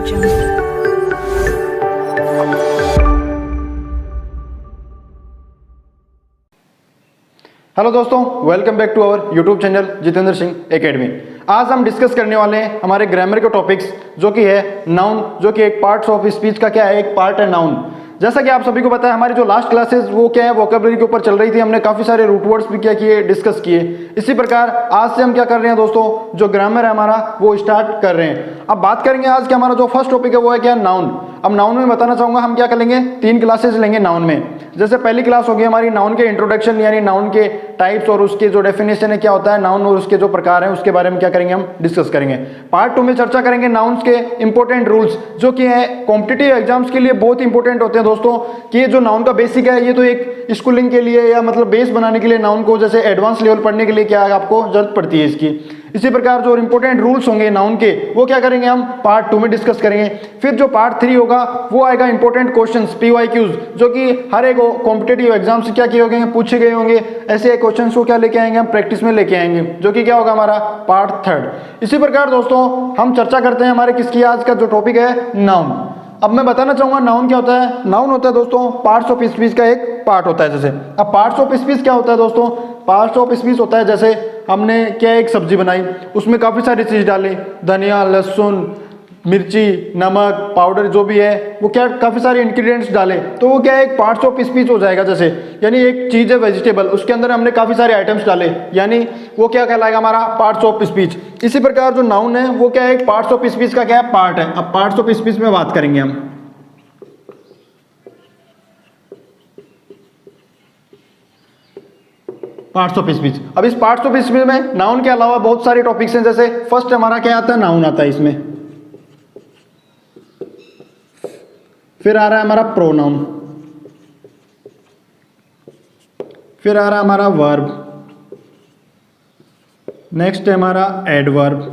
jungle. Hello दोस्तों, welcome back to our YouTube channel Jitendra Singh Academy. आज हम डिस्कस करने वाले हैं हमारे ग्रामर के टॉपिक्स, जो कि है नाउन, जो कि एक पार्ट्स ऑफ स्पीच का क्या है, एक पार्ट है नाउन। जैसा कि आप सभी को पता है, हमारी जो लास्ट क्लासेस वो क्या है, वोकैबुलरी के ऊपर चल रही थी। हमने काफी सारे रूट वर्ड्स भी क्या किए, डिस्कस किए। इसी प्रकार आज से हम क्या कर रहे हैं दोस्तों, जो ग्रामर है हमारा वो स्टार्ट कर रहे हैं। अब बात करेंगे आज के हमारा जो फर्स्ट टॉपिक है वो है क्या, नाउन। अब नाउन में बताना चाहूंगा हम क्या करेंगे, 3 क्लासेस लेंगे नाउन में। जैसे पहली क्लास होगी हमारी नाउन के इंट्रोडक्शन, यानी नाउन के टाइप्स और उसके जो डेफिनेशन है क्या होता है नाउन, और उसके जो प्रकार हैं उसके बारे में क्या करेंगे, हम डिस्कस करेंगे। पार्ट 2 में चर्चा करेंगे नाउन्स के इंपॉर्टेंट रूल्स, जो कि है कॉम्पिटिटिव एग्जाम्स के लिए बहुत इंपॉर्टेंट होते हैं दोस्तों। कि ये जो नाउन का बेसिक है, ये तो एक स्कूलिंग के लिए या मतलब बेस बनाने के लिए नाउन को जैसे एडवांस लेवल पढ़ने के लिए क्या है, आपको जरूरत पड़ती है इसकी। इसी प्रकार जो इंपॉर्टेंट रूल्स होंगे नाउन के, वो क्या करेंगे, हम पार्ट 2 में डिस्कस करेंगे। फिर जो पार्ट 3 होगा वो आएगा इंपॉर्टेंट क्वेश्चंस, PYQs, जो कि हर एक कॉम्पिटिटिव एग्जाम से क्या किए होंगे, पूछे गए होंगे। ऐसे क्वेश्चंस को क्या लेके आएंगे, हम प्रैक्टिस में लेके आएंगे, जो कि क्या होगा हमारा पार्ट 3। इसी प्रकार दोस्तों हम चर्चा करते हैं हमारे किसकी, आज का जो टॉपिक है नाउन। अब मैं बताना चाहूंगा नाउन क्या होता है। नाउन होता है दोस्तों पार्ट्स ऑफ स्पीच का एक पार्ट होता है। जैसे अब पार्ट्स ऑफ स्पीच क्या होता है दोस्तों, पार्ट्स ऑफ स्पीच होता है जैसे हमने क्या एक सब्जी बनाई, उसमें काफी सारी चीज डाली, धनिया, लहसुन, मिर्ची, नमक, पाउडर, जो भी है वो क्या काफी सारे इंग्रेडिएंट्स डाले, तो वो क्या है एक पार्ट्स ऑफ स्पीच हो जाएगा। जैसे यानी एक चीज है वेजिटेबल, उसके अंदर हमने काफी सारे आइटम्स डाले, यानी वो क्या कहलाएगा हमारा पार्ट्स ऑफ स्पीच। इसी प्रकार जो नाउन है वो क्या है एक पार्ट्स ऑफ स्पीच का क्या है, पार्ट है। अब पार्ट्स ऑफ स्पीच में बात करेंगे हम। Parts of speech. अब इस पार्ट्स ऑफ स्पीच में नाउन के अलावा बहुत सारे टॉपिक्स हैं। जैसे फर्स्ट हमारा क्या आता है, नाउन आता है इसमें। फिर आ रहा है हमारा प्रोनाउन, फिर आ रहा है हमारा वर्ब, नेक्स्ट है हमारा एडवर्ब,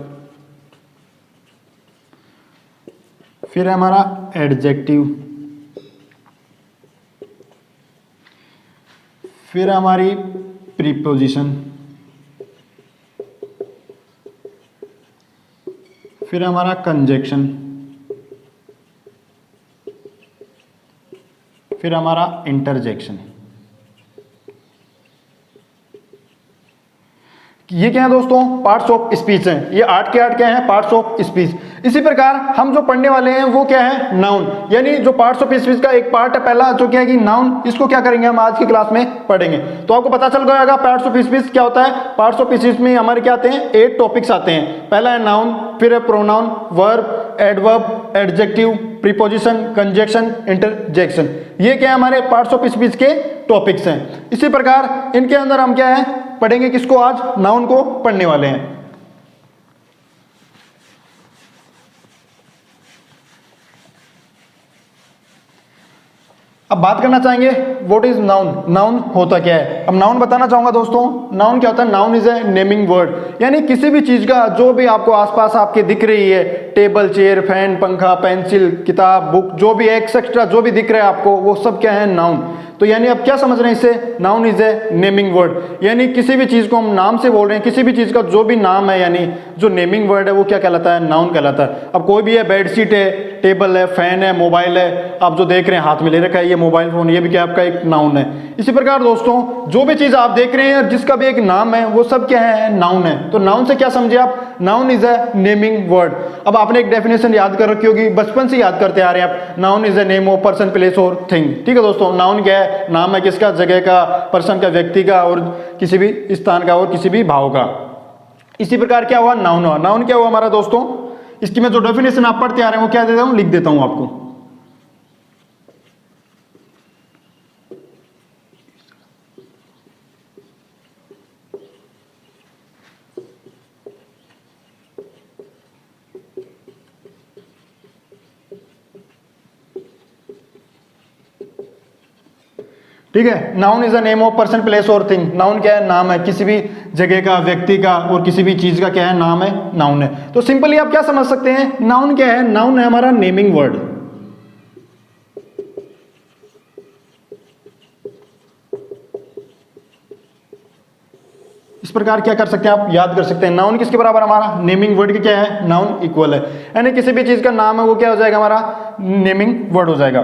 फिर है हमारा एडजेक्टिव, फिर हमारी प्रीपोजिशन, फिर हमारा कंजक्शन, फिर हमारा इंटरजेक्शन। ये क्या है दोस्तों, पार्ट्स ऑफ स्पीच हैं। ये 8 के 8 क्या हैं, पार्ट्स ऑफ स्पीच। इसी प्रकार हम जो पढ़ने वाले हैं वो क्या है, नाउन, यानी जो पार्ट्स ऑफ स्पीच का एक पार्ट है पहला, जो क्या है कि नाउन। इसको क्या करेंगे हम आज की क्लास में पढ़ेंगे। तो आपको पता चल गया होगा पार्ट्स ऑफ स्पीच क्या होता है। पार्ट्स ऑफ स्पीच में हमारे क्या आते हैं, 8 टॉपिक्स आते हैं। पहला है नाउन, फिर है pronoun, verb, adverb, adjective, preposition, conjunction, interjection. ये क्या है हमारे पार्ट्स ऑफ स्पीच के टॉपिक्स हैं। इसी प्रकार इनके अंदर हम क्या है पढ़ेंगे, किसको, आज नाउन को पढ़ने वाले हैं। अब बात करना चाहेंगे व्हाट इज नाउन, नाउन होता क्या है। अब नाउन बताना चाहूंगा दोस्तों, नाउन क्या होता है, noun is A naming word, यानी किसी भी चीज का जो भी आपको आसपास आपके दिख रही है, टेबल, चेयर, फैन, पंखा, पेंसिल, किताब, बुक, जो भी एक्सेट्रा जो भी दिख रहा है आपको, वो सब क्या है, नाउन। तो यानी अब क्या समझ रहे हैं इससे, noun is A naming word, यानी किसी भी चीज को हम नाम से बोल रहे हैं, किसी भी चीज का जो भी नाम है, यानी जो नेमिंग वर्ड है वो क्या कहलाता है, नाउन कहलाता है। अब कोई भी है, बेडशीट है, टेबल है, फैन है, मोबाइल है, आप जो देख रहे हैं हाथ में ले रखा है ये मोबाइल फोन, ये भी क्या आपका एक नाउन है। इसी प्रकार दोस्तों जो भी चीज आप देख रहे हैं और जिसका भी एक नाम है वो सब क्या है, नाउन है। तो नाउन से क्या समझे आप, noun is A naming word. अब आपने एक डेफिनेशन याद कर रखी होगी, बचपन से याद करते आ रहे हैं आप, noun is a name of person, place और थिंग। ठीक है दोस्तों, नाउन क्या है, नाम है किसका, जगह का, पर्सन का, व्यक्ति का, और किसी भी स्थान का, और किसी भी भाव का। इसी प्रकार क्या हुआ, नाउन हुआ। नाउन क्या हुआ हमारा दोस्तों, इसकी मैं जो डेफिनेशन आप पढ़ते आ रहे हैं वो क्या देता हूं, लिख देता हूं आपको। ठीक है, noun is a name of person, place और थिंग। नाउन क्या है, नाम है किसी भी जगह का, व्यक्ति का, और किसी भी चीज का क्या है, नाम है, नाउन है। तो सिंपली आप क्या समझ सकते हैं, नाउन क्या है, नाउन है हमारा नेमिंग वर्ड। इस प्रकार क्या कर सकते हैं आप, याद कर सकते हैं। नाउन किसके बराबर हमारा, नेमिंग वर्ड के क्या है, नाउन इक्वल है, यानी किसी भी चीज का नाम है वो क्या हो जाएगा हमारा, नेमिंग वर्ड हो जाएगा।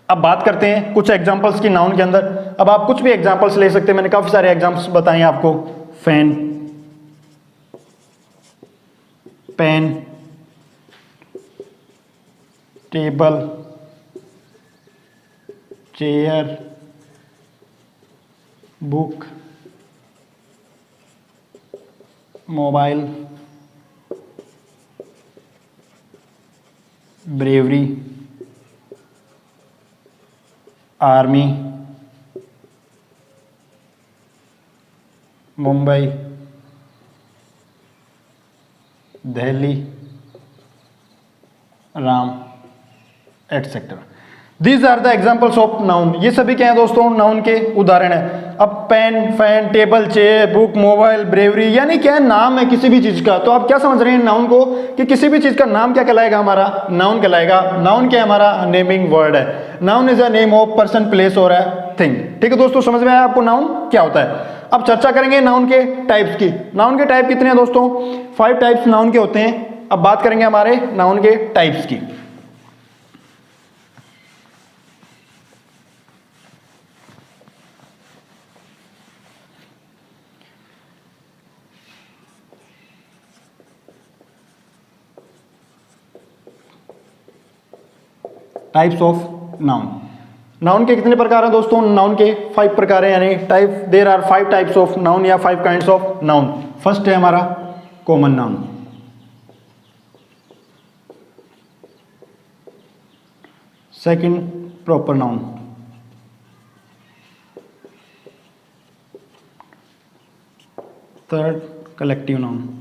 अब बात करते हैं कुछ एग्जांपल्स की नाउन के अंदर। अब आप कुछ भी एग्जांपल्स ले सकते हैं, मैंने काफी सारे एग्जांपल्स बताए आपको। Fan, pen, table, chair, book, mobile, bravery, army, Mumbai, Delhi, Ram, etcetera. These are the examples of noun. ये सभी क्या है दोस्तों, नाउन के उदाहरण है। अब pen, fan, table, chair, book, mobile, bravery, यानी क्या है, नाम है किसी भी चीज का। तो आप क्या समझ रहे हैं नाउन को, कि किसी भी चीज का नाम क्या कहलाएगा हमारा, नाउन कहलाएगा। नाउन क्या है हमारा, नेमिंग वर्ड है। Noun is a name of person, place और अ थिंग। ठीक है दोस्तों, समझ में आया आपको नाउन क्या होता है। अब चर्चा करेंगे नाउन के टाइप्स की। नाउन के टाइप कितने हैं दोस्तों, 5 टाइप्स नाउन के होते हैं। अब बात करेंगे हमारे नाउन के टाइप्स की। Types of noun. नाउन के कितने प्रकार हैं दोस्तों, नाउन के 5 प्रकार हैं, यानी type, there are 5 types of noun या 5 काइंड्स ऑफ नाउन। फर्स्ट है हमारा common noun, second proper noun, third collective noun,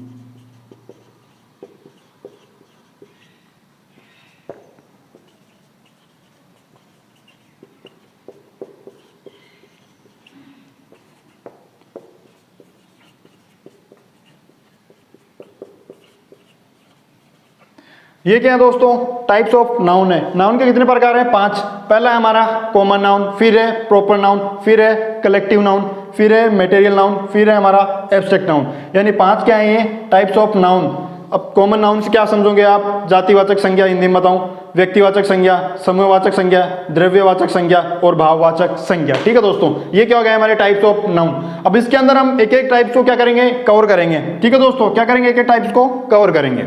ये क्या है दोस्तों, टाइप्स ऑफ नाउन है। नाउन के कितने प्रकार हैं, 5। पहला है हमारा कॉमन नाउन, फिर है प्रॉपर नाउन, फिर है कलेक्टिव नाउन, फिर है मटेरियल नाउन, फिर है हमारा एब्स्ट्रैक्ट नाउन। यानी 5 क्या है ये टाइप्स ऑफ नाउन। अब कॉमन नाउन से क्या समझोगे आप, जातिवाचक संज्ञा, हिंदी में बताऊं, व्यक्तिवाचक संज्ञा, समूहवाचक संज्ञा, द्रव्यवाचक संज्ञा और भाववाचक संज्ञा। ठीक है दोस्तों, ये क्या हो गया हमारे टाइप्स ऑफ नाउन। अब इसके अंदर हम एक एक टाइप्स को क्या करेंगे, कवर करेंगे। ठीक है दोस्तों, क्या करेंगे, एक एक टाइप्स को कवर करेंगे।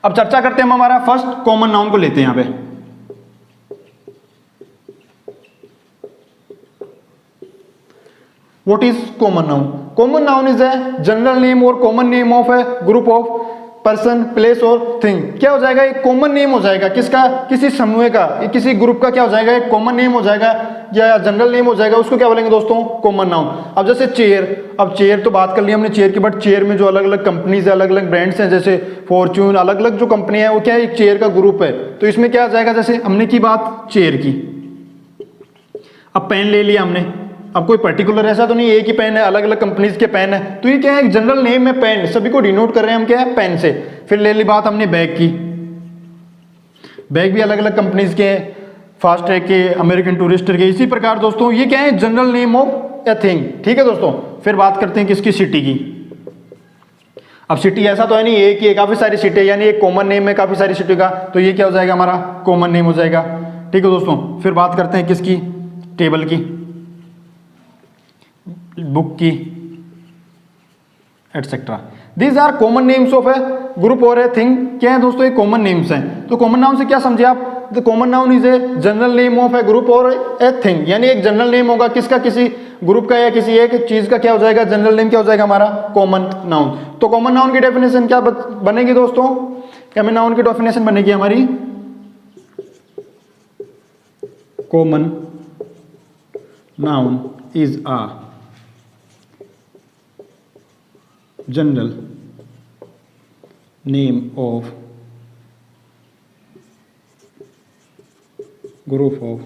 अब चर्चा करते हैं, हम हमारा फर्स्ट कॉमन नाउन को लेते हैं यहां पे। What is common noun? Common noun is a general name और common name of a group of person, place और थिंग। क्या हो जाएगा, एक कॉमन नेम हो जाएगा किसका, किसी समूह का, किसी ग्रुप का क्या हो जाएगा, एक कॉमन नेम हो जाएगा या जनरल नेम हो जाएगा। उसको क्या बोलेंगे दोस्तों, कॉमन नाउन। अब जैसे चेयर, अब चेयर तो बात कर ली हमने चेयर की, बट चेयर में जो अलग अलग कंपनीज है, अलग अलग ब्रांड्स हैं, जैसे फॉर्च्यून, अलग अलग जो कंपनी है वो क्या है, एक चेयर का ग्रुप है। तो इसमें क्या आ जाएगा, जैसे हमने की बात चेयर की, अब पेन ले लिया हमने, अब कोई पर्टिकुलर ऐसा तो नहीं एक ही पेन है, अलग अलग कंपनीज के पेन है, तो ये क्या है, एक जनरल नेम है पेन, सभी को डिनोट कर रहे हैं हम क्या है, पेन से। फिर ले ली बात हमने बैग की, बैग भी अलग अलग कंपनीज के हैं, फास्ट ट्रैक के, अमेरिकन टूरिस्टर के। इसी प्रकार दोस्तों ये क्या है, general name of a thing. ठीक है दोस्तों, फिर बात करते हैं किसकी, सिटी की। अब सिटी ऐसा तो है नहीं एक ही है, काफी सारी सिटी है, यानी एक कॉमन नेम है काफी सारी सिटी का, तो ये क्या हो जाएगा हमारा, कॉमन नेम हो जाएगा। ठीक है दोस्तों, फिर बात करते हैं किसकी, टेबल की, बुक की, etcetera. These are common names of a group और ए थिंग। क्या है दोस्तों, ये कॉमन नेम्स हैं। तो कॉमन नाउन से क्या समझे आप, the common noun is a general name of a group और ए थिंग, यानी एक जनरल नेम होगा किसका, किसी ग्रुप का या किसी एक चीज का क्या हो जाएगा, जनरल नेम क्या हो जाएगा हमारा, कॉमन नाउन। तो कॉमन नाउन की डेफिनेशन क्या बनेगी दोस्तों, कॉमन नाउन की डेफिनेशन बनेगी हमारी, common noun is a general name of group of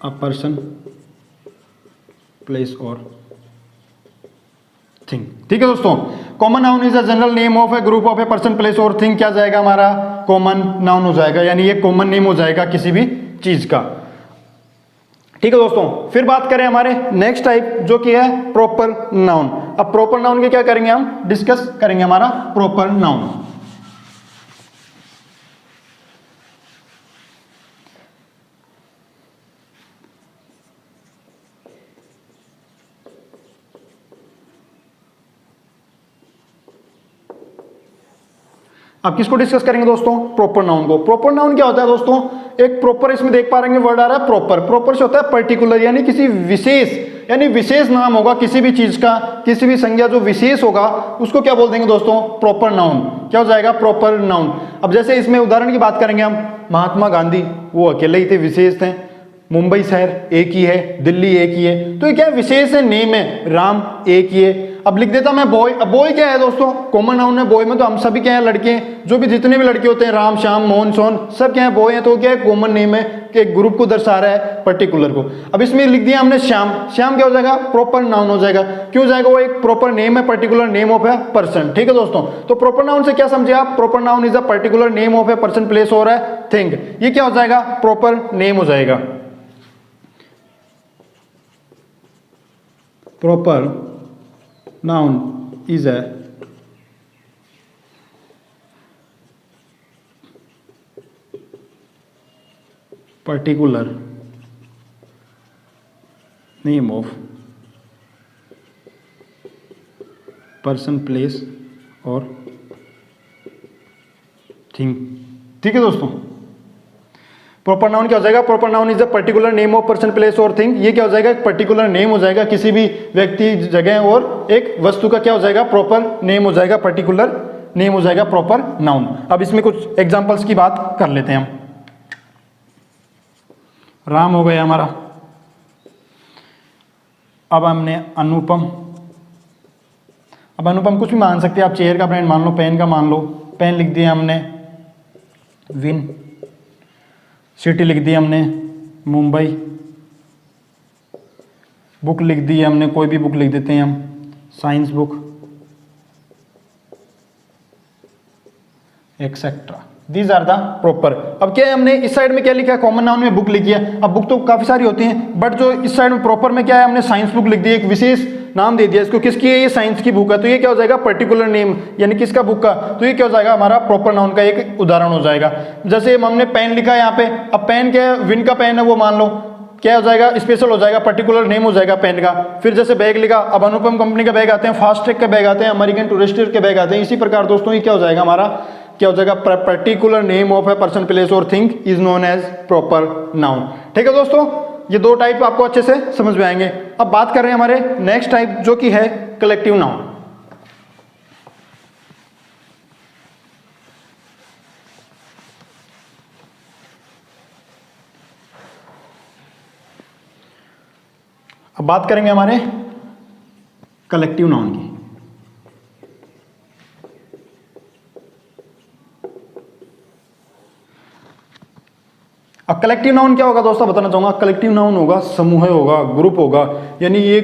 a person, place और थिंग। ठीक है दोस्तों, common noun is a general name of a group of a person, place और थिंग क्या जाएगा हमारा, कॉमन नाउन हो जाएगा, यानी ये कॉमन नेम हो जाएगा किसी भी चीज का। ठीक है दोस्तों, फिर बात करें हमारे नेक्स्ट टाइप जो कि है प्रॉपर नाउन। अब प्रॉपर नाउन के क्या करेंगे, हम डिस्कस करेंगे हमारा प्रॉपर नाउन। अब किसको डिस्कस करेंगे दोस्तों, प्रॉपर नाउन को। प्रॉपर नाउन क्या होता है दोस्तों, एक प्रॉपर, इसमें देख पा रहे हैं वर्ड आ रहा है प्रॉपर। प्रॉपर से होता है पर्टिकुलर, यानी किसी विशेष, यानी विशेष नाम होगा किसी भी चीज का, किसी भी संज्ञा जो विशेष होगा उसको क्या बोल देंगे दोस्तों, प्रॉपर नाउन। क्या हो जाएगा, प्रॉपर नाउन। अब जैसे इसमें उदाहरण की बात करेंगे हम, महात्मा गांधी वो अकेले ही थे, विशेष थे। मुंबई शहर एक ही है, दिल्ली एक ही है, तो ये क्या है, विशेष है, नेम है। राम एक ही है। अब लिख देता मैं बॉय। अब बॉय क्या है दोस्तों, कॉमन नाउन है। बॉय में तो हम सभी क्या है, लड़के हैं, जो भी जितने भी लड़के होते हैं, राम श्याम मोहन सोन सब क्या है, बॉय है। तो क्या है, कॉमन नेम है कि एक ग्रुप को दर्शा रहा है, पर्टिकुलर को। अब इसमें लिख दिया हमने श्याम। श्याम क्या हो जाएगा, प्रॉपर नाउन हो जाएगा। क्यों जाएगा, वो एक प्रॉपर नेम है, particular name of a person. ठीक है दोस्तों, तो प्रॉपर नाउन से क्या समझे आप, proper noun is a particular name of a person, place और है थिंग। ये क्या हो जाएगा, प्रॉपर नेम हो जाएगा। Proper noun is a particular name of person, place और थिंग। ठीक है दोस्तों, प्रॉपर नाउन क्या हो जाएगा, proper noun is a particular name of person, place और थिंग। ये क्या हो जाएगा, एक पर्टिकुलर नेम हो जाएगा किसी भी व्यक्ति, जगह और एक वस्तु का क्या हो जाएगा, प्रॉपर नेम हो जाएगा, पर्टिकुलर नेम हो जाएगा, प्रॉपर नाउन। अब इसमें कुछ एग्जांपल्स की बात कर लेते हैं हम। राम हो गया हमारा। अब हमने अनुपम। अब अनुपम कुछ भी मान सकते हैं आप, चेयर का ब्रांड मान लो, पेन का मान लो। पेन लिख दिया हमने, विन। सिटी लिख दी हमने, मुंबई। बुक लिख दी हमने, कोई भी बुक लिख देते हैं हम, science book, etcetera. These are the proper. अब क्या है, हमने इस साइड में क्या लिखा है, कॉमन नाउन में बुक लिखी है। अब बुक तो काफी सारी होती हैं, बट जो इस साइड में प्रॉपर में क्या है, हमने साइंस बुक लिख दी, एक विशेष नाम दे दिया इसको। किसकी है, ये साइंस की बुक है। तो ये क्या हो जाएगा, पर्टिकुलर नेम, यानी किसका, बुक का। तो ये क्या हो जाएगा, हमारा प्रॉपर नाउन का एक उदाहरण हो जाएगा। जैसे हमने पेन लिखा है यहाँ पे। अब पेन क्या है, विन का पेन है वो, मान लो क्या हो जाएगा, स्पेशल हो जाएगा, पर्टिकुलर नेम हो जाएगा पेन का। फिर जैसे बैग लिखा, अब अनुपम कंपनी के बैग आते हैं, फास्ट ट्रैक के बैग आते हैं, अमेरिकन टूरिस्टर के बैग आते हैं। इसी प्रकार दोस्तों ये क्या हो जाएगा, हमारा क्या हो जाएगा, particular name of a person, place और thing is known as proper noun. ठीक है दोस्तों, ये दो टाइप आपको अच्छे से समझ में आएंगे। अब बात कर रहे हैं हमारे नेक्स्ट टाइप जो कि है कलेक्टिव नाउन। अब बात करेंगे हमारे कलेक्टिव नाउन की। अब कलेक्टिव नाउन क्या होगा दोस्तों, बताना चाहूंगा। कलेक्टिव नाउन होगा समूह होगा, ग्रुप होगा, यानी ये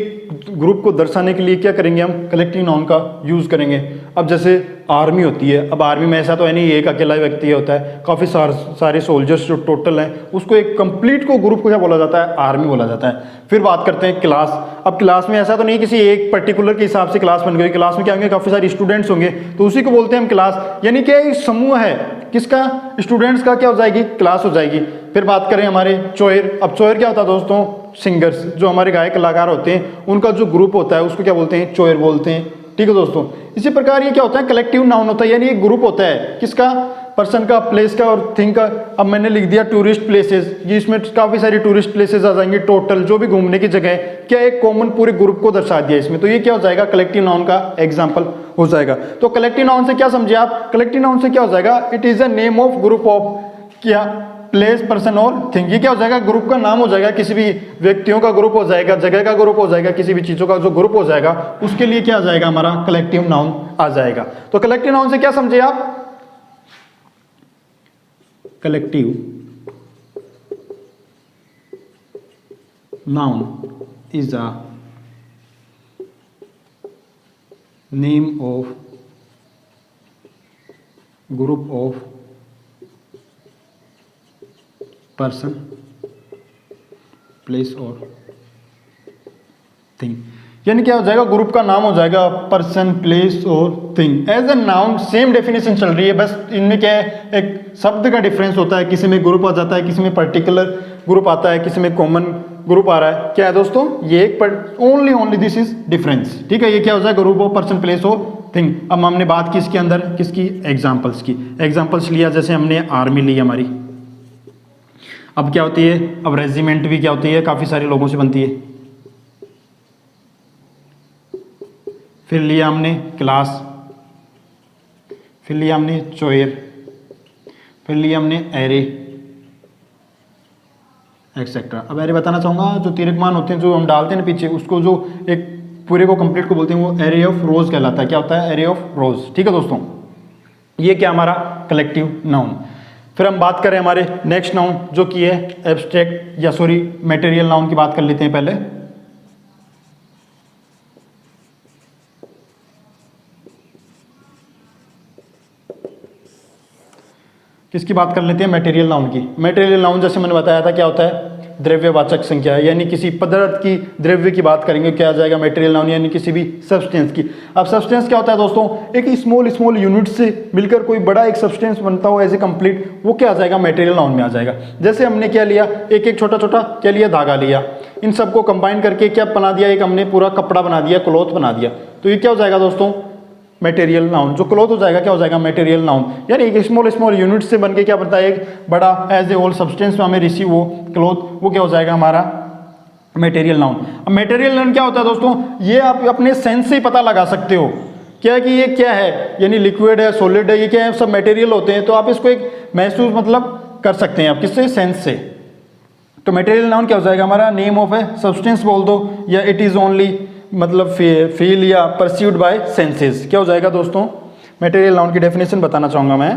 ग्रुप को दर्शाने के लिए क्या करेंगे, हम कलेक्टिव नाउन का यूज करेंगे। अब जैसे आर्मी होती है, अब आर्मी में ऐसा तो है नहीं एक अकेला व्यक्ति होता है, काफी सारे सोल्जर्स जो टोटल हैं, उसको एक कंप्लीट को ग्रुप को क्या बोला जाता है, आर्मी बोला जाता है। फिर बात करते हैं क्लास। अब क्लास में ऐसा तो नहीं किसी एक पर्टिकुलर के हिसाब से क्लास बन गई, क्लास में क्या होंगे, काफी सारे स्टूडेंट्स होंगे, तो उसी को बोलते हैं हम क्लास। यानी क्या एक समूह है, किसका, स्टूडेंट्स का क्या हो जाएगी, क्लास हो जाएगी। फिर बात करें हमारे चोयर। अब चोयर क्या होता है दोस्तों, सिंगर्स, जो हमारे गायक कलाकार होते हैं उनका जो ग्रुप होता है उसको क्या बोलते हैं, चोयर बोलते हैं। ठीक है दोस्तों, इसी प्रकार ये क्या होता है, कलेक्टिव नाउन होता है, यानी एक ग्रुप होता है, किसका, पर्सन का, प्लेस का और थिंग का। अब मैंने लिख दिया टूरिस्ट प्लेसेस, ये इसमें काफी सारी टूरिस्ट प्लेसेस आ जाएंगी, टोटल जो भी घूमने की जगह है, क्या एक कॉमन पूरे ग्रुप को दर्शा दिया इसमें। तो ये क्या हो जाएगा, कलेक्टिव नाउन का एग्जाम्पल हो जाएगा। तो कलेक्टिव नाउन से क्या समझे आप, कलेक्टिव नाउन से क्या हो जाएगा, it is a name of group of क्या, प्लेस, पर्सन और थिंग। ये क्या हो जाएगा, ग्रुप का नाम हो जाएगा, किसी भी व्यक्तियों का ग्रुप हो जाएगा, जगह का ग्रुप हो जाएगा, किसी भी चीजों का जो ग्रुप हो जाएगा, उसके लिए क्या आ जाएगा, हमारा कलेक्टिव नाउन आ जाएगा। तो कलेक्टिव नाउन से क्या समझे आप, collective noun is a name of group of person, place और थिंग, यानी क्या हो जाएगा, ग्रुप का नाम हो जाएगा पर्सन, प्लेस और thing. As a noun same definition चल रही है, बस इनमें क्या है, एक शब्द का डिफरेंस होता है, किसी में ग्रुप आ जाता है, किसी में पर्टिकुलर ग्रुप आता है, किसी में कॉमन ग्रुप आ रहा है। क्या है दोस्तों, ये एक ओनली दिस इज डिफरेंस, ठीक है। ये क्या हो जाएगा, ग्रुप ऑफ पर्सन, प्लेस और थिंग। अब हमने बात की इसके अंदर किसकी, एग्जाम्पल्स की। एग्जाम्पल्स लिया, जैसे हमने आर्मी ली हमारी, अब क्या होती है, अब रेजिमेंट भी क्या होती है, काफी सारे लोगों से बनती है। फिर लिया हमने क्लास, फिर लिया हमने चोयर, फिर लिया हमने एरे एक्सेट्रा। अब एरे बताना चाहूँगा, जो तीरकमान होते हैं जो हम डालते हैं ना पीछे, उसको जो एक पूरे को कंप्लीट को बोलते हैं, वो एरे ऑफ रोज कहलाता है। क्या होता है, एरे ऑफ रोज, ठीक है दोस्तों। ये क्या हमारा कलेक्टिव नाउन। फिर हम बात करें हमारे नेक्स्ट नाउन जो कि है एब्स्ट्रैक्ट, या सॉरी मटेरियल नाउन की बात कर लेते हैं पहले। किसकी बात कर लेते हैं, मटेरियल नाउन की। मटेरियल नाउन जैसे मैंने बताया था क्या होता है, द्रव्यवाचक संख्या, यानी किसी पदार्थ की, द्रव्य की बात करेंगे, क्या आ जाएगा मटेरियल नाउन, यानी किसी भी सब्सटेंस की। अब सब्सटेंस क्या होता है दोस्तों, एक स्मॉल यूनिट से मिलकर कोई बड़ा एक सब्सटेंस बनता हो एज ए कंप्लीट, वो क्या आ जाएगा, मटेरियल नाउन में आ जाएगा। जैसे हमने क्या लिया, एक छोटा छोटा क्या लिया, धागा लिया, इन सबको कंबाइन करके क्या बना दिया, एक हमने पूरा कपड़ा बना दिया, क्लॉथ बना दिया, तो ये क्या हो जाएगा दोस्तों, मटेरियल नाउन। जो क्लॉथ हो जाएगा क्या हो जाएगा, मटेरियल नाउन। यानी एक स्मॉल यूनिट से बनके क्या बनता है, एक बड़ा एज ए होल सब्सटेंस में हमें रिसीव हो क्लॉथ, वो क्या हो जाएगा हमारा मटेरियल नाउन। अब मटेरियल नाउन क्या होता है दोस्तों, ये आप अपने सेंस से ही पता लगा सकते हो क्या कि ये क्या है, यानी लिक्विड है, सॉलिड है, ये क्या है, सब मटेरियल होते हैं। तो आप इसको एक महसूस मतलब कर सकते हैं आप किससे, सेंस से। तो मटेरियल नाउन क्या हो जाएगा हमारा, नेम ऑफ ए सब्सटेंस बोल दो, या इट इज ओनली मतलब फील या परसीव्ड बाय सेंसेस, क्या हो जाएगा दोस्तों। मटेरियल नाउन की डेफिनेशन बताना चाहूंगा मैं।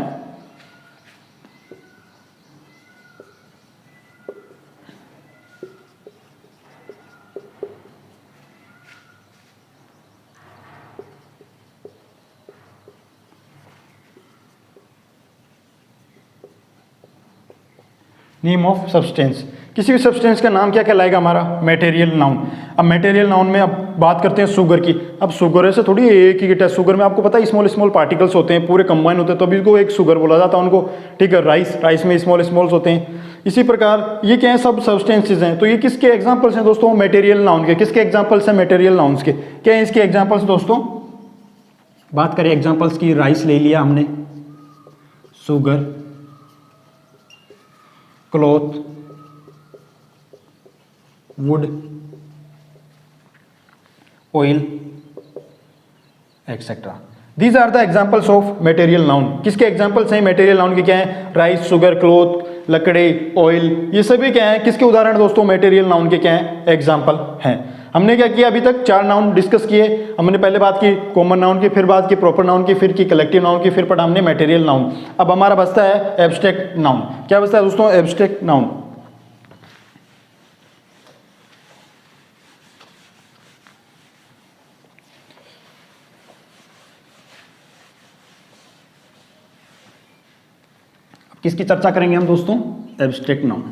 नेम ऑफ सब्सटेंस, किसी भी सब्सटेंस का नाम क्या कहलाएगा हमारा, मटेरियल नाउन। अब मटेरियल नाउन में अब बात करते हैं शुगर की। अब शुगर से थोड़ी एक ही है, शुगर में आपको पता है स्मॉल पार्टिकल्स होते हैं, पूरे कंबाइन होते हैं, तो अभी को एक शुगर बोला जाता है उनको, ठीक है। राइस में स्मॉल्स होते हैं। इसी प्रकार ये क्या है, सब सब्सटेंसेज हैं। तो ये किसके एग्जाम्पल्स हैं दोस्तों, मटेरियल नाउन के। किसके एग्जाम्पल्स हैं, मटेरियल नाउन्स के। क्या है इसके एग्जाम्पल्स दोस्तों, बात करें एग्जाम्पल्स की, राइस ले लिया हमने, sugar, cloth, wood, oil etcetera. These are the examples of material noun. किसके एग्जाम्पल्स हैं मटेरियल नाउन के, क्या है, राइस, शुगर, क्लॉथ, लकड़ी, ऑयल, ये सभी क्या है, किसके उदाहरण दोस्तों, मटेरियल नाउन के क्या है, एग्जाम्पल हैं। हमने क्या किया, अभी तक 4 नाउन डिस्कस किए। हमने पहले बात की कॉमन नाउन की, फिर बात की प्रॉपर नाउन की, फिर की कलेक्टिव नाउन की, फिर पढ़ा हमने मटेरियल नाउन। अब हमारा बचता है एब्स्ट्रैक्ट नाउन। क्या बचता है दोस्तों, एब्स्ट्रैक्ट नाउन। किसकी चर्चा करेंगे हम दोस्तों, एब्स्ट्रैक्ट नाउन।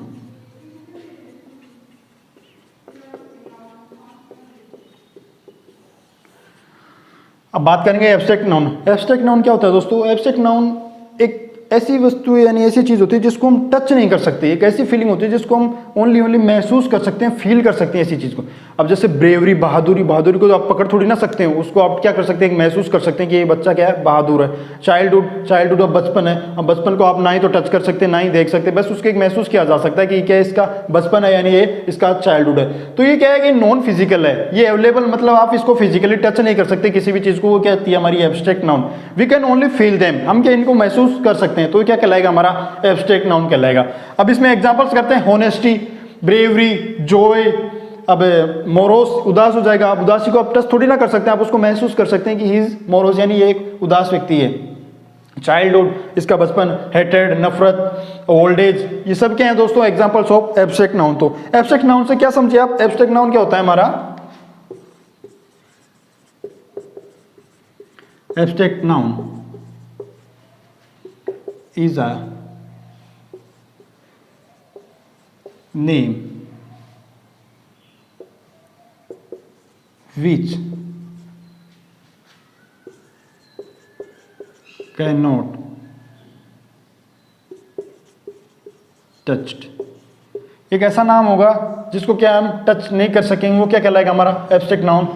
अब बात करेंगे एब्स्ट्रैक्ट नाउन। एब्स्ट्रैक्ट नाउन क्या होता है दोस्तों, एब्स्ट्रैक्ट नाउन एक ऐसी वस्तु यानी ऐसी चीज होती है जिसको हम टच नहीं कर सकते, एक ऐसी फीलिंग होती है जिसको हम ओनली महसूस कर सकते हैं, फील कर सकते हैं ऐसी चीज को। अब जैसे ब्रेवरी, बहादुरी को तो आप पकड़ थोड़ी ना सकते हैं, उसको आप क्या कर सकते हैं, महसूस कर सकते हैं कि ये बच्चा क्या है, बहादुर है। चाइल्डहुड अब बचपन है, अब बचपन को आप ना ही तो टच कर सकते, ना ही देख सकते, बस उसके एक महसूस किया जा सकता है कि क्या इसका बचपन है, यानी ये इसका चाइल्डहुड है। तो ये क्या है कि नॉन फिजिकल है, ये अवेलेबल, मतलब आप इसको फिजिकली टच नहीं कर सकते किसी भी चीज को। वो क्या होती है हमारी abstract noun. We can only feel them, हम क्या इनको महसूस कर सकते हैं, तो क्या कहलाएगा हमारा एब्स्ट्रैक्ट नाउन कहलाएगा। अब इसमें एग्जांपल्स करते हैं, होनेस्टी, ब्रेवरी, जॉय। अब मोरोस, उदास हो जाएगा, आप उदासी को आप टच थोड़ी ना कर सकते हैं, आप उसको महसूस कर सकते हैं कि ही इज मोरोस, यानी ये एक उदास व्यक्ति है। चाइल्डहुड, इसका बचपन, हेट्रेड, नफरत, ओल्ड एज, ये सब क्या है दोस्तों, एग्जांपल्स ऑफ एब्स्ट्रैक्ट नाउन। तो एब्स्ट्रैक्ट नाउन से क्या समझे आप, एब्स्ट्रैक्ट नाउन क्या होता है हमारा, abstract noun is a name which can not touched. एक ऐसा नाम होगा जिसको क्या हम टच नहीं कर सकेंगे, वो क्या कहलाएगा हमारा abstract noun.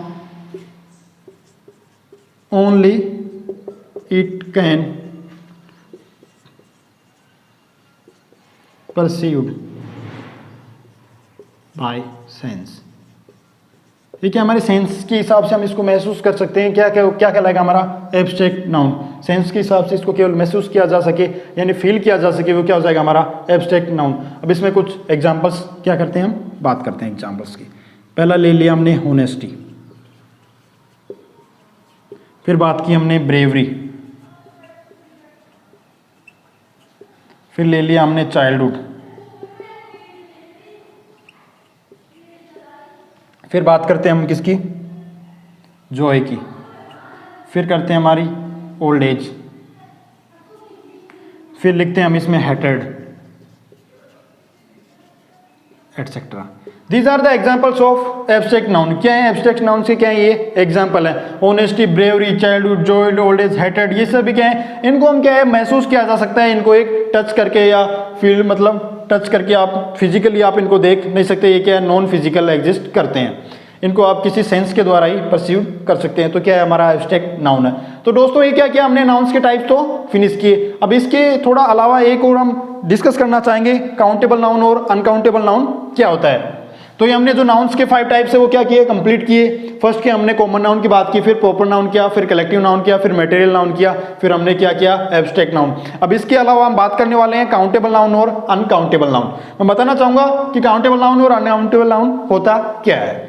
Only it can perceived bye sense. ठीक है, हमारे सेंस के हिसाब से हम इसको महसूस कर सकते हैं। क्या क्या क्या कहलाएगा हमारा एब्स्ट्रैक्ट नाउन। सेंस के हिसाब से इसको केवल महसूस किया जा सके यानी फील किया जा सके, वो क्या हो जाएगा हमारा एब्स्ट्रैक्ट नाउन। अब इसमें कुछ एग्जांपल्स क्या करते हैं, हम बात करते हैं एग्जांपल्स की। पहला ले लिया हमने होनेस्टी, फिर बात की हमने ब्रेवरी, फिर ले लिया हमने चाइल्डहुड, फिर बात करते हैं हम किसकी, जॉय की, फिर करते हैं हमारी ओल्ड एज, फिर लिखते हैं हम इसमें hated etcetera. These are the examples of abstract noun. क्या है एब्स्ट्रैक्ट नाउन के, क्या है ये एग्जाम्पल है। Honesty, bravery, childhood, Joy, old age, hated, ये सभी क्या है, इनको हम क्या है महसूस किया जा सकता है। इनको एक टच करके या फील मतलब टच करके आप फिजिकली आप इनको देख नहीं सकते, ये क्या है नॉन फिजिकल एग्जिस्ट करते हैं। इनको आप किसी सेंस के द्वारा ही परसीव कर सकते हैं। तो क्या है हमारा एब्स्ट्रैक्ट नाउन है। तो दोस्तों ये क्या किया हमने, नाउन्स के टाइप्स तो फिनिश किए। अब इसके थोड़ा अलावा एक और हम डिस्कस करना चाहेंगे, काउंटेबल नाउन और अनकाउंटेबल नाउन क्या होता है। तो ये हमने जो नाउन्स के 5 टाइप्स है वो क्या किए, कंप्लीट किए। फर्स्ट के हमने कॉमन नाउन की बात की, फिर प्रॉपर नाउन किया, फिर कलेक्टिव नाउन किया, फिर मटेरियल नाउन किया, फिर हमने क्या किया एब्स्ट्रैक्ट नाउन। अब इसके अलावा हम बात करने वाले हैं काउंटेबल नाउन और अनकाउंटेबल नाउन। मैं बताना चाहूंगा कि काउंटेबल नाउन और अनकाउंटेबल नाउन होता क्या है।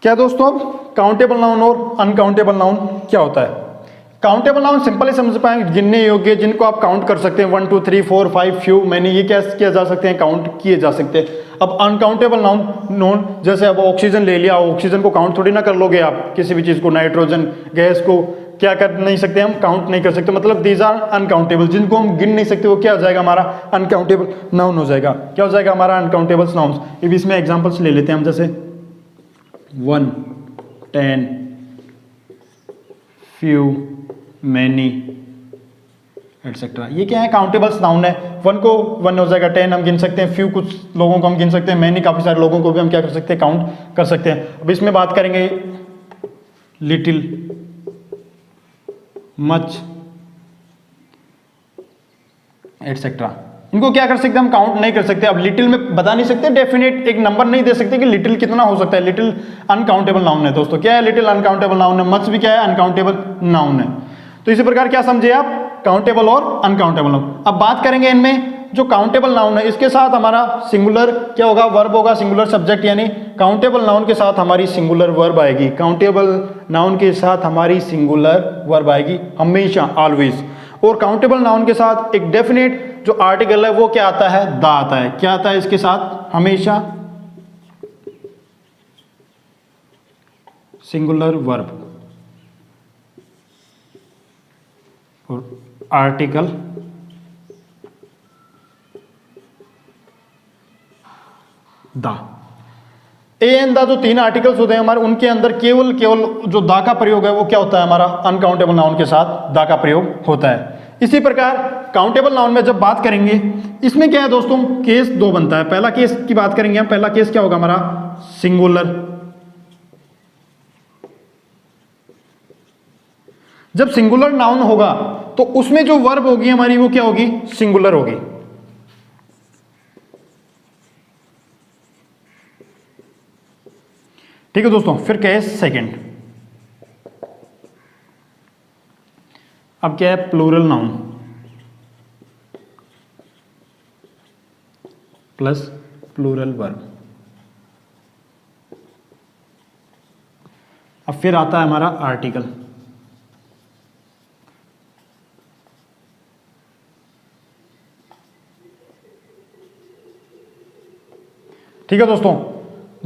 क्या दोस्तों, अब काउंटेबल नाउन और अनकाउंटेबल नाउन क्या होता है। काउंटेबल नाउन सिंपली समझ पाए, गिनने योग्य, जिनको आप काउंट कर सकते हैं 1 2 3 4 5 फ्यू मैनी, ये क्या किया जा सकते हैं, काउंट किए जा सकते हैं। अब अनकाउंटेबल नाउन जैसे अब ऑक्सीजन ले लिया, ऑक्सीजन को काउंट थोड़ी ना कर लोगे आप, किसी भी चीज को, नाइट्रोजन गैस को क्या कर नहीं सकते हम, काउंट नहीं कर सकते। मतलब दीज आर अनकाउंटेबल, जिनको हम गिन नहीं सकते, वो क्या हो जाएगा हमारा अनकाउंटेबल नाउन हो जाएगा। क्या हो जाएगा हमारा अनकाउंटेबल नाउन। अब इसमें एग्जाम्पल्स ले लेते हैं हम, जैसे 1 10 फ्यू मैनी एटसेट्रा। ये क्या है, काउंटेबल्स नाउन है। 1 को 1 हो जाएगा, 10 हम गिन सकते हैं, फ्यू कुछ लोगों को हम गिन सकते हैं, मैनी काफी सारे लोगों को भी हम क्या कर सकते हैं, काउंट कर सकते हैं। अब इसमें बात करेंगे लिटिल, मच एटसेट्रा। इनको क्या कर सकते हैं हम, काउंट नहीं कर सकते। अब लिटिल में बता नहीं सकते, डेफिनेट एक नंबर नहीं दे सकते कि लिटिल कितना हो सकता है। लिटिल अनकाउंटेबल नाउन है दोस्तों। क्या है, लिटिल अनकाउंटेबल नाउन है। मच भी क्या है, अनकाउंटेबल नाउन है। तो इसी प्रकार क्या समझे आप, काउंटेबल और अनकाउंटेबल नाउन। अब बात करेंगे इनमें जो काउंटेबल नाउन है, इसके साथ हमारा सिंगुलर क्या होगा, वर्ब होगा, सिंगुलर सब्जेक्ट, यानी काउंटेबल नाउन के साथ हमारी सिंगुलर वर्ब आएगी। काउंटेबल नाउन के साथ हमारी सिंगुलर वर्ब आएगी हमेशा, ऑलवेज। और काउंटेबल नाउन के साथ एक डेफिनेट जो आर्टिकल है वो क्या आता है, द आता है। क्या आता है इसके साथ, हमेशा सिंगुलर वर्ब और article the. A and the जो 3 आर्टिकल्स होते हैं हमारे, उनके अंदर केवल जो दा का प्रयोग है वो क्या होता है हमारा, अनकाउंटेबल नाउन के साथ दा का प्रयोग होता है। इसी प्रकार काउंटेबल नाउन में जब बात करेंगे, इसमें क्या है दोस्तों, केस 2 बनता है। पहला केस की बात करेंगे हम, पहला केस क्या होगा हमारा, सिंगुलर। जब सिंगुलर नाउन होगा तो उसमें जो वर्ब होगी हमारी वो क्या होगी, सिंगुलर होगी। ठीक है दोस्तों। फिर केस सेकंड, अब क्या है, plural noun plus plural verb. अब फिर आता है हमारा आर्टिकल। ठीक है दोस्तों,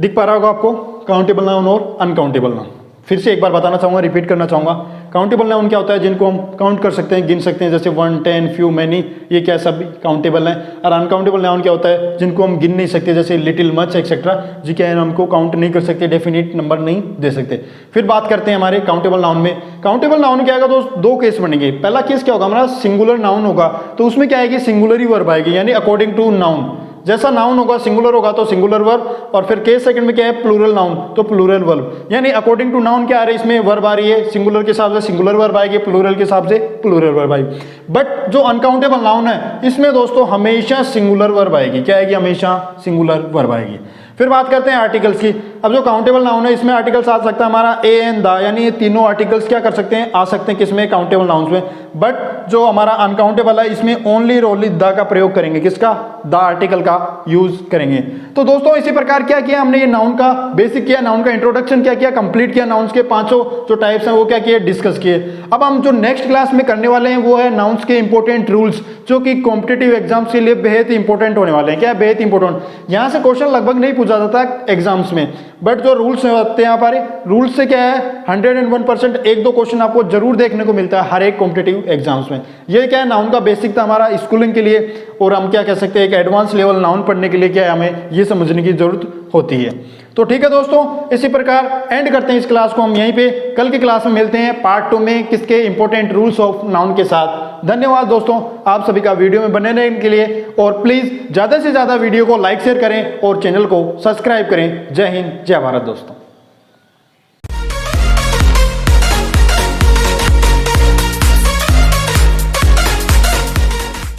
दिख पा रहा होगा आपको काउंटेबल नाउन और अनकाउंटेबल नाउन। फिर से एक बार बताना चाहूँगा, रिपीट करना चाहूँगा। काउंटेबल नाउन क्या होता है, जिनको हम काउंट कर सकते हैं, गिन सकते हैं, जैसे 1, 10, फ्यू, मैनी, ये क्या सब काउंटेबल है। और अनकाउंटेबल नाउन क्या होता है, जिनको हम गिन नहीं सकते, जैसे लिटिल, मच एक्सेट्रा, जी क्या है, हमको काउंट नहीं कर सकते, डेफिनेट नंबर नहीं दे सकते। फिर बात करते हैं हमारे काउंटेबल नाउन में। काउंटेबल नाउन क्या आएगा दोस्त, दो केस बनेंगे। पहला केस क्या होगा हमारा, सिंगुलर नाउन होगा, तो उसमें क्या आएगी, सिंगुलर ही वर्ब आएगी, यानी अकॉर्डिंग टू नाउन। जैसा नाउन होगा सिंगुलर होगा तो सिंगुलर वर्ब, और फिर केस सेकंड में क्या है, प्लूरल नाउन तो प्लूरल वर्ब। यानी अकॉर्डिंग टू नाउन क्या आ रही है, इसमें वर्ब आ रही है, सिंगुलर के हिसाब से सिंगुलर वर्ब आएगी, प्लूरल के हिसाब से प्लूरल वर्ब आएगी। बट जो अनकाउंटेबल नाउन है इसमें दोस्तों हमेशा सिंगुलर वर्ब आएगी। क्या आएगी, हमेशा सिंगुलर वर्ब आएगी। फिर बात करते हैं आर्टिकल्स की। अब जो काउंटेबल नाउन है इसमें आर्टिकल्स आ सकता है हमारा ए एंड द, यानी ये तीनों आर्टिकल्स क्या कर सकते हैं, आ सकते हैं किसमें, काउंटेबल नाउन्स में। बट जो हमारा अनकाउंटेबल है इसमें ओनली और ओनली द का प्रयोग करेंगे, किसका, द आर्टिकल का यूज करेंगे। तो दोस्तों इसी प्रकार क्या किया हमने, ये नाउन का बेसिक किया, नाउन का इंट्रोडक्शन क्या किया, कंप्लीट किया, नाउन्स के पांचों जो टाइप्स हैं वो क्या किए, डिस्कस किए। अब हम जो नेक्स्ट क्लास में करने वाले हैं वो है नाउन्स के इंपॉर्टेंट रूल्स, जो कि कॉम्पिटेटिव एग्जाम्स के लिए बेहद इंपॉर्टेंट होने वाले हैं। क्या, बेहद इंपॉर्टेंट। यहाँ से क्वेश्चन लगभग नहीं पूछा जाता एग्जाम्स में, बट जो रूल्स होते हैं हमारे, रूल्स से क्या है 101% एक दो क्वेश्चन आपको जरूर देखने को मिलता है हर एक कॉम्पिटेटिव एग्जाम्स में। ये क्या है, नाउन का बेसिक था हमारा स्कूलिंग के लिए, और हम क्या कह सकते हैं, एक एडवांस लेवल नाउन पढ़ने के लिए क्या है, हमें ये समझने की जरूरत होती है। तो ठीक है दोस्तों, इसी प्रकार एंड करते हैं इस क्लास को हम यहीं पे। कल की क्लास में मिलते हैं पार्ट 2 में किसके, इंपॉर्टेंट रूल्स ऑफ नाउन के साथ। धन्यवाद दोस्तों आप सभी का वीडियो में बने रहने के लिए, और प्लीज ज्यादा से ज्यादा वीडियो को लाइक शेयर करें और चैनल को सब्सक्राइब करें। जय हिंद, जय भारत दोस्तों।